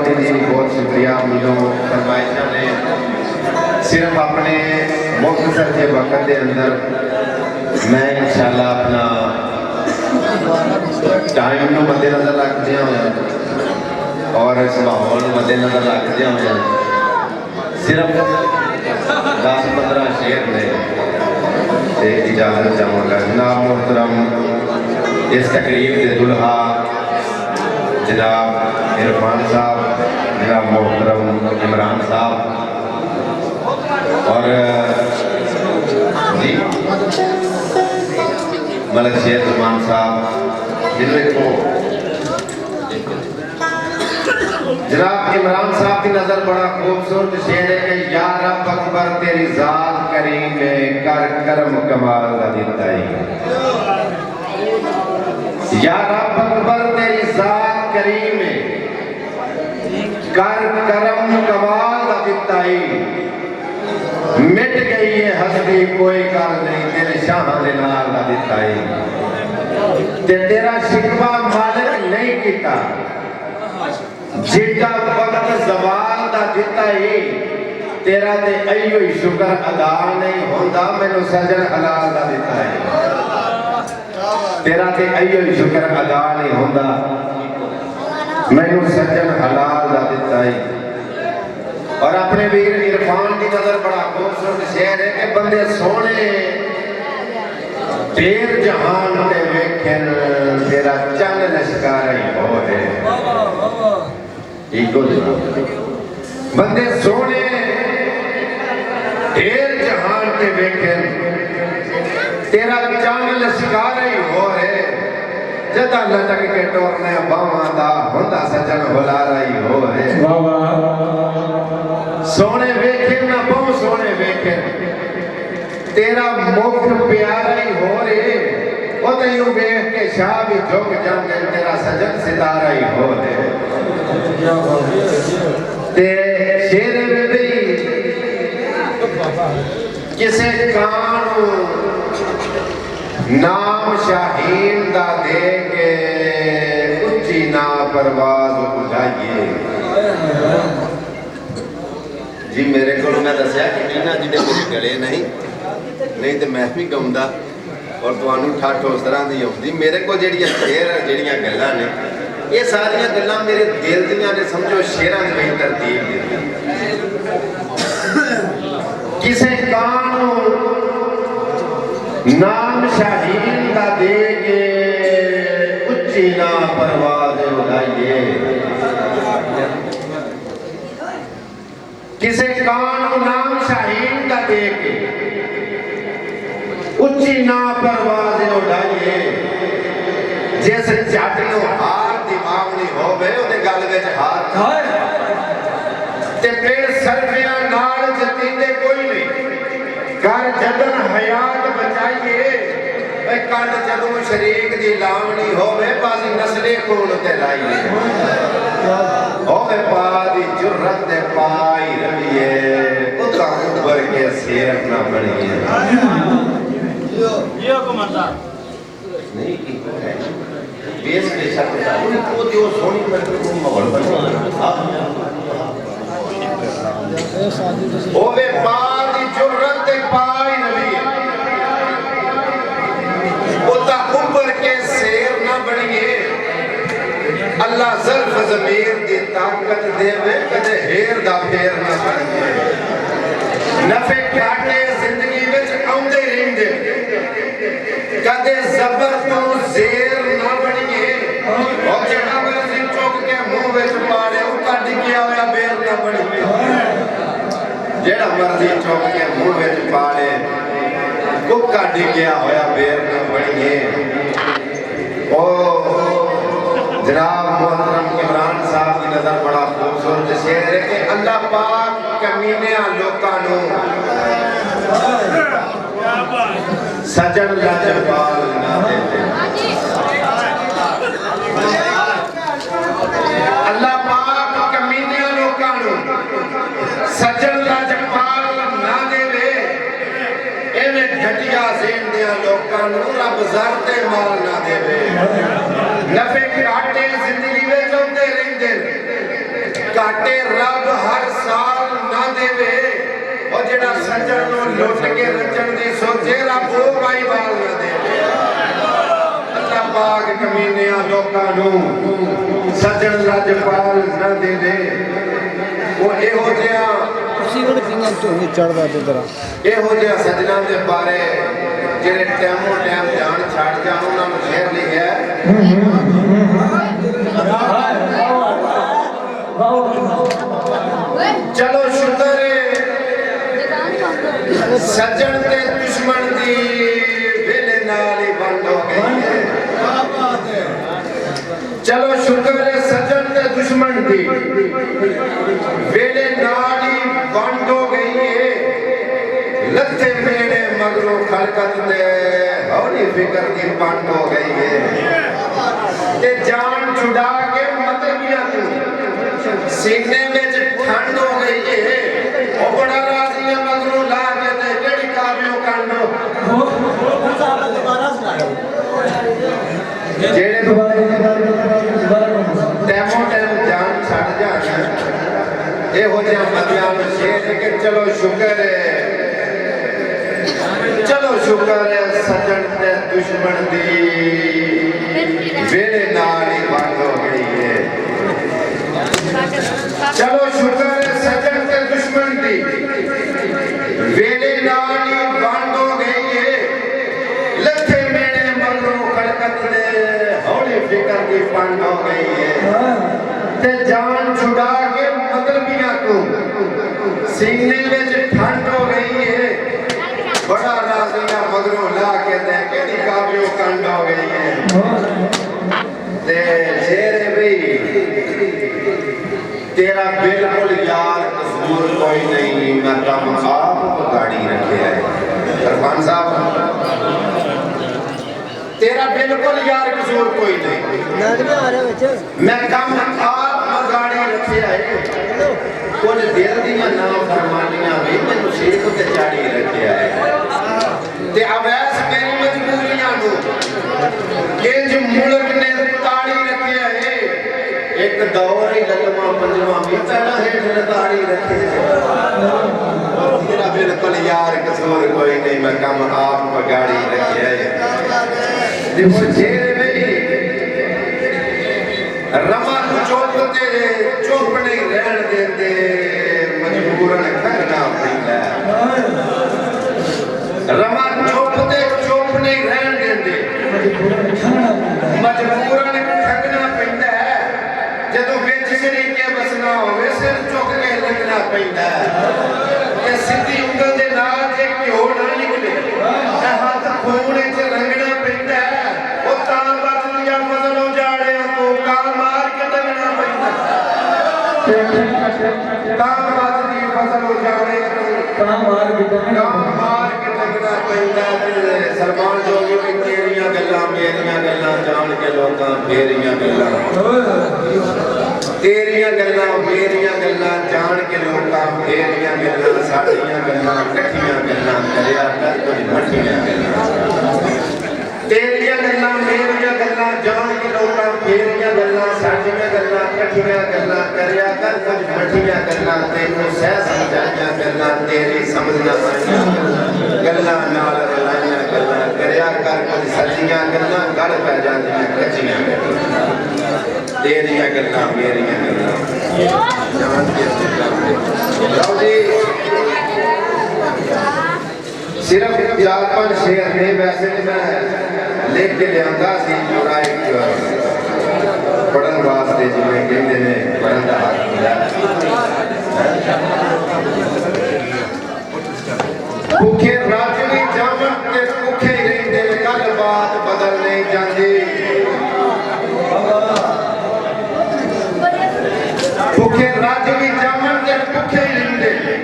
मोदी जी बहुत शुक्रिया मिलो फरमाइशा ने सिर्फ अपने मुख्तसर के वक्त के अंदर मैं इंशाल्लाह अपना टाइम को मद्देनजर रखते हुए और इस माहौल को मद्देनजर रखते हुए सिर्फ 10-15 शेर ने इजाजत चाहूँगा। जनाब मोहतरम इस तकरीब के दुल्हा जनाब इरफान साहब, जनाब मोहतरम इमरान साहब और जी मलक शेर जुमान साहब, जिनमें को जनाब इमरान साहब की नजर बड़ा खूबसूरत शेर है कि या रब अकबर तेरी जात करीम में कर करम कमाल का दिता है। या रब अकबर तेरी जात करीम में कर करम कमाल का दिता है। मिट गई है हस्ती कोई गल नहीं तेरे शाह दे नाल का दिता है। ते तेरा शिकवा मालिक नहीं किता जिदा वक्त जवाल दा दिता ही तेरा ते अयो ही शुक्र अदा नहीं होंदा मैनू सजन हलाल दा दिता है। तेरा ते अयो ही शुक्र अदा नहीं होंदा मैनू सजन हलाल दा दिता है। और अपने वीर इरफान की नजर बड़ा खूबसूरत शेर है कि बंदे सोने तेर जहान ते वेखन तेरा चंद लश्कार ही हो है। बंदे सोने ढेर जहान ते वेखन तेरा चंद लश्कार ही हो है। जदा लटक के टोरने बावां दा हुंदा सजन हुलारा ही हो है। सोने वेखे ना बहु सोने वेखे तेरा मुख प्यारा ही हो रे। वो तो यूं वेख के शाह भी झुक जाते तेरा सजन सितारा ही हो रे। ते शेर में भी किसे कानू नाम शाहीन दा दे के उच्ची ना परवाज उड़ाइए। जी मेरे को मैं दसिया कि इन्हां जिहड़े मेरे गले नहीं तो मैं भी गाउंदा और तुहानू ठठ उस तरह की आउंदी। मेरे को जिहड़ियां शेर जिहड़ियां गल्लां ने ये सारियां गल्लां मेरे दिल दियां ने समझो शेरां दी मैं तरतीब दी। किसे कानू नाम शाहीन दा दे के उच्ची ना परवाज उड़ाइए। किसे कानू नाम शाहीन दा दे के उच्ची ना परवाज उड़ाइए। जिस जाटियों हार दिमाग नहीं हो गए उहदे गल विच हार ते फिर सरफियां नाल जतींदे कोई नहीं कर जदन हयात बचाइए। कल जदों शरीक दी लावनी होवे बाजी नस्ले खून ते लाइए। होवे पा दी जुर्रत ते पाई रविए उता ऊपर के शेर ना बनिए। ये कमांडर नहीं की है बेस के साथ वो जो सोनी पर को माहौल बना होवे पा दी जुर्रत ते पाई रविए उता ऊपर के शेर ना बनिए। अल्लाह ज़ल्फ ज़मीर दी ताकत देवे कदे हेर दा फेर ना बनिए। नफे घाटे जिंदगी विच आउंदे रहिंदे कदे जबर तो जेर ना बनिए। और जेड़ा मर्जी चुक के मुंह विच पाड़े ओ कड के होया बेर ना बनिए। जेड़ा मर्जी चुक के मुंह विच पाड़े ओ कड गया होया बेर ना बनिए। ओ जनाब मोहतरम इमरान साहब की नजर बड़ा खूबसूरत शेर है कि अल्लाह पाक कमीनिया लोकां नू सजन लाजवाब ना देते। अल्लाह पाक कमीनिया लोकां नू सजन लाजवाब ना देवे। एवें घटिया ज़हन दियां लोकां नू रब ज़र ते माल ना देवे। नफे घाटे जिंदगी में चलते रहते घाटे रब हर साल ना देवे और जेड़ा सज्जन नूं लुट के रचन दी सोचे रब वो भाई बाल ना देवे अल्लाह पाक कमीनियां लोकां नूं सज्जन राजपाल ना देवे वो इहो जिहा इहो जिहा सज्जनां दे बारे जेड़े टाइमों टाइम जान छड़ जान उन्हां नूं शेर लिखिआ चलो शुक्र सज्जन ते दुश्मन दी वेले नाल ही बंद हो गई है चलो शुक्र सज्जन ते दुश्मन दी वेले नाल ही बंद हो गई है लत्ते मेरे मगरों खलकत दे हौली फिक्र दी बंद हो गई है ते जान छुड़ा के मतलबियां तू सीने में ठंड हो गई है ओ बड़ा राजी है मगरू ला के ते केड़ी काबियो कांडो जेड़े दोबारा टाइमों टाइम जान छड़ जाना ए हो जा मदियां में शेर के चलो शुक्र है सज्जन ते दुश्मन दी वेले नाल ही बंद हो गई है चलो शुक्र है सज्जन ते दुश्मन दी वेले नाल ही बंद हो गई है लथे मेरे मगरों खड़कत दे हौली फिक्र दी बंद हो गई है ते जान छुड़ा के मतलबियां को सीने में ठंड हो गई है बड़ा राजिया मगरों ला के दे केड़ी काबियो कंड हो गई है ते शेर भाई तेरा बिल्कुल यार कसूर कोई नहीं मैं कम आप गाड़ी रखे है सरपंच साहब तेरा बिल्कुल यार कसूर कोई नहीं मैं कम आप गाड़ी रखे है कुछ दिल दियां ना फरमानियां भी मैनू शेख ते चाड़ी रखे है ते अवैस मेरी मजबूरियां नू इंज मुल्क ने ताड़ी रखे है एक दौर ही ललमा पंजवा भी पहला हेठ ने ताड़ी रखे है तेरा बिल्कुल यार कसूर कोई नहीं मैं कम आप गाड़ी रखे है देखो शेर भाई रमा चुप नहीं रहन देते मजबूरन करना पैंदा रमा चुप नहीं रहन देते मजबूरन खगना पैंदा जदों विच शरीके बसना होवे सिर चुक के लगना पैंदा ते सीधी उंगल दे नाल जे घिओ ना निकले ते हाथ खून च रंगना पैंदा ओ तां बचदिया फसल उजाड़े तू काल मार के लगना पैंदा काम बाजदी फसल उजाड़े काम मार के लगना पैंदा सरमान जोगी में तेरियां गल्लां मेरियां गल्लां जान के लोकां फेरियां गल्लां तेरियां गल्लां मेरियां गल्लां जान के लोकां फेरियां गल्लां साडियां गल्लां कठियां गल्लां करया कर कुछ मठियां गल्लां तेरियां गल्लां मेरियां गल्लां जान के लोकां फेरियां गल्लां साडियां गल्लां कठियां गल्लां करया कर कुछ मठियां गल्लां तैनूं सह समझाइयां गल्लां तेरी समझ ना आईयां गल्लां नाल रलाइयां गल्लां करया कर कुछ सच्चियां गल्लां गल पै जांदियां कच्चियां तेरियां गल्लां मेरियां गल्लां जान के लओ जी सिर्फ यादपन शेर नहीं वैसे मैं लिख के लिया पूरा एक पढ़न वास्ते जिन्हें कहते हैं पढ़न का हक मिला भूखे राजवी जामन के भूखे ही रहते कल बात बदल नहीं जाती भूखे राजवी जामन के भूखे ही रहते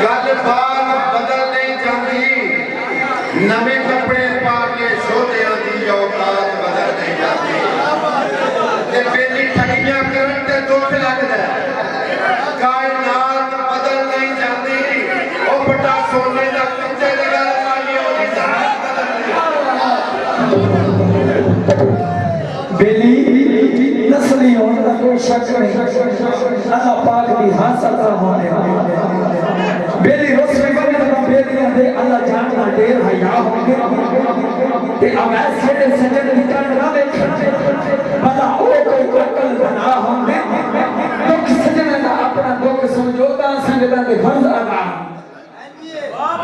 कल बात बदल नहीं जाती नवे कपड़े पा के सोदियां दी औकात बदल नहीं जाती ते बेली ठगियां करन ते दुख लगदा कायनात बदल नहीं जाती ओ बटा सोने दा कुत्ते दी गल पाई ओदी जात बदल नहीं बेली नस्ली होने दा कोई शक नहीं अल्लाह पाक दी हासत होने बेली रोशनी बने तो बेलियां दे अल्लाह जानना देर हया होंगे ते अवैस से सजन निकल ना देखे भला ओ कोई अकल बना होंगे दुख सजन ना अपना दुख समझौता संगदा दे फर्ज अदा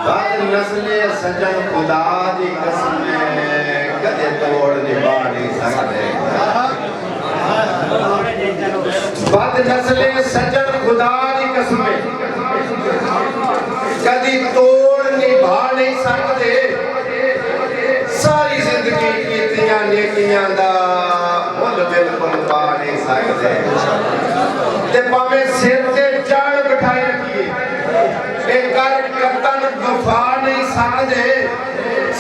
बाद नस्ले सजन खुदा दी कसम कदे तोड़ निभा नहीं सकते बाद नस्ले सजन खुदा दी कसम कदी तोड़ निभा नहीं सकते सारी जिंदगी कीतियां नेकियां दा मुल बिल्कुल पा नहीं सकते ते भावें सिर ते चढ़ बिठाई रखिए एक कर कतन वफा नहीं सकते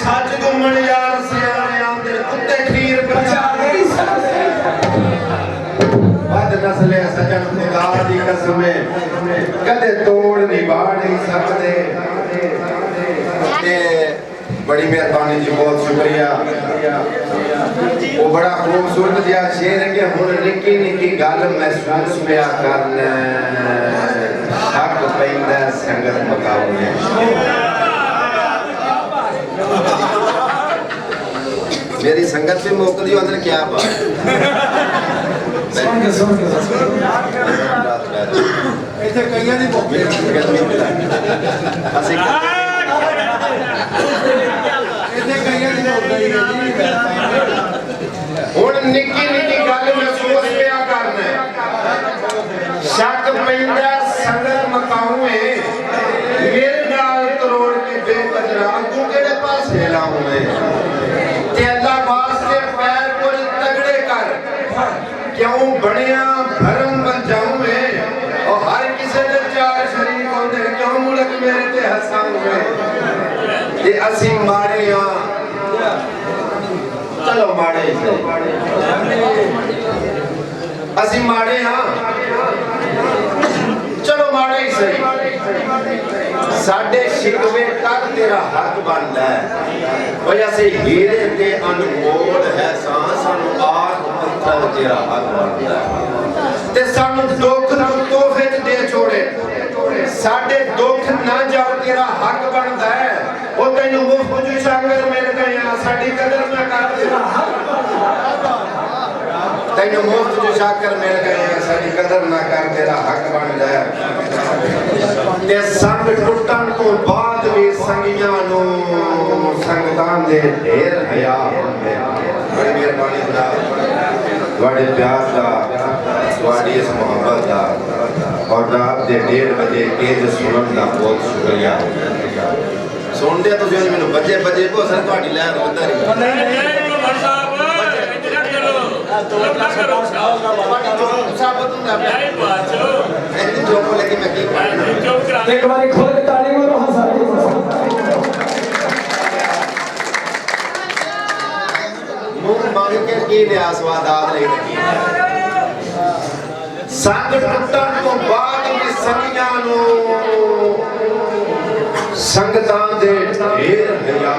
सच घूमन यार सियाने आंदे कुत्ते खीर बचा नहीं सकते बद नस्ले सजन खुदा दी कसम कदे तोड़ निभा नहीं सकते ते बड़ी मेहरबानी जी बहुत शुक्रिया वो बड़ा खूबसूरत जिहा शेर है कि हुण निक्की निक्की गल महसूस पिया करना शक पैंदा संगत मकाउने मेरी संगत पे मोकली अंदर क्या बात सुन के इथे कईयां दी मोकली ਅਸੀਂ इथे कईयां दी मोकली हुण निक्की निक्की गल महसूस पिया करना शक पैंदा संगत मकाउने मेरे नाल करोड़ के बेकदरा तू केड़े पासे लाऊं ते अल्लाह वास्ते पैर कुछ तगड़े कर क्यों बनिया भरम बन जाऊं और हर किसी दे चार शरीक होंदे क्यों मुल्क मेरे ते हसाऊं ते असी माड़े हां चलो माड़े असी माड़े हां चलो माड़े ही सही साडे शिकवे कर तेरा हक बनदा है ओए असी हीरे ते अनमोल है सानू आख पत्थर तेरा हक बनदा है ते सानू दुख नू तोहफे च दे छोड़े साडे दुख ना जाओ तेरा हक बनदा है ओ तैनू मुफ्त च शागर मिल गए साडी कदर ना कर तेरा हक तैनू मुफ्त च शागर मिल गए साडी कदर ना कर तेरा हक बनदा है ते संग टुटन तो बाद भी संगियां नू संगतां दे ढेर हया होंदे बड़ी मेहरबानी खुदा ਤੁਹਾਡੇ प्यार का ਤੁਹਾਡੀ इस मोहब्बत का और रात के 1:30 बजे केज सुनन का बहुत शुक्रिया सुनते तुम मैं बजे बजे को सर ਤੁਹਾਡੀ लहर उधर एक बार खोल के ताली मारो मुंह मांग के की लियासवादात नहीं लगी संग टुटन तो बाद में संगियां नू संगतां दे ढेर हया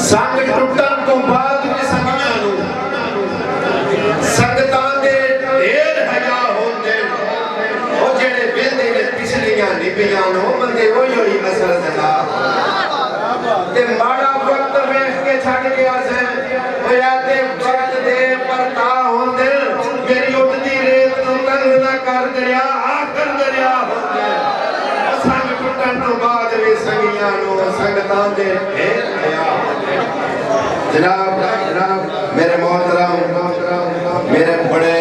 संग टुटन तो बाद में संगियां नू संगतां दे ढेर हया होंदे ओ जेड़े वेंदे ने पिछलियां निभियां नो बंदे ओही होई असर दला ते माड़ा वक्त वेख के छड़ गया से होया ते वक्त दे परता होंदे मेरी उठदी रेत नू तंग ना कर दरिया आखर दरिया होंदे संग टुटन तो बाद वे संगियां नू संगतां दे ढेर हया जनाब मेरे मोहतरम मेरे बड़े